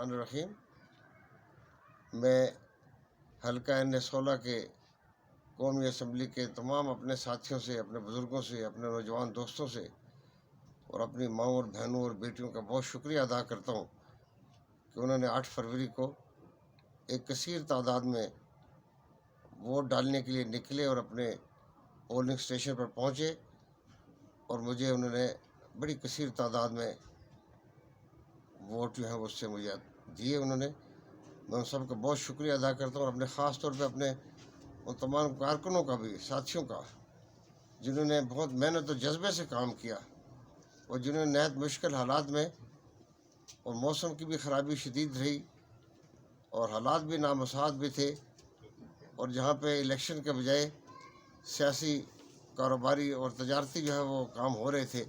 الرحمن الرحیم۔ میں حلقہ N16 کے قومی اسمبلی کے تمام اپنے ساتھیوں سے، اپنے بزرگوں سے، اپنے نوجوان دوستوں سے اور اپنی ماؤں اور بہنوں اور بیٹیوں کا بہت شکریہ ادا کرتا ہوں کہ انہوں نے 8 فروری کو ایک کثیر تعداد میں ووٹ ڈالنے کے لیے نکلے اور اپنے پولنگ اسٹیشن پر پہنچے، اور مجھے انہوں نے بڑی کثیر تعداد میں ووٹ جو ہیں اس سے مجھے دیے انہوں نے۔ میں ان سب کا بہت شکریہ ادا کرتا ہوں، اور اپنے خاص طور پہ اپنے ان تمام کارکنوں کا بھی، ساتھیوں کا، جنہوں نے بہت محنت اور جذبے سے کام کیا، اور جنہوں نے نہایت مشکل حالات میں، اور موسم کی بھی خرابی شدید رہی اور حالات بھی نامساعد بھی تھے، اور جہاں پہ الیکشن کے بجائے سیاسی، کاروباری اور تجارتی جو ہے وہ کام ہو رہے تھے،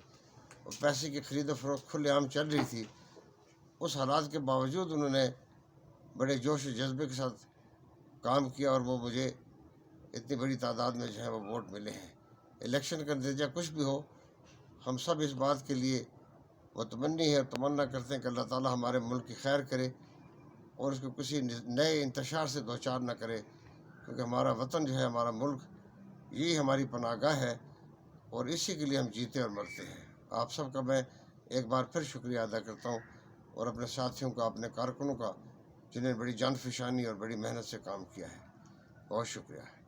اور پیسے کی خرید و فروخت کھلے عام چل رہی تھی، اس حالات کے باوجود انہوں نے بڑے جوش و جذبے کے ساتھ کام کیا، اور وہ مجھے اتنی بڑی تعداد میں جو ہے وہ ووٹ ملے ہیں۔ الیکشن کا نتیجہ کچھ بھی ہو، ہم سب اس بات کے لیے متمنی ہے اور تمنا کرتے ہیں کہ اللہ تعالیٰ ہمارے ملک کی خیر کرے اور اس کو کسی نئے انتشار سے دوچار نہ کرے، کیونکہ ہمارا وطن جو ہے، ہمارا ملک، یہی ہماری پناہ گاہ ہے، اور اسی کے لیے ہم جیتے اور مرتے ہیں۔ آپ سب کا میں ایک بار پھر شکریہ ادا کرتا ہوں، اور اپنے ساتھیوں کا، اپنے کارکنوں کا، جنہیں بڑی جان فشانی اور بڑی محنت سے کام کیا ہے۔ بہت شکریہ ہے۔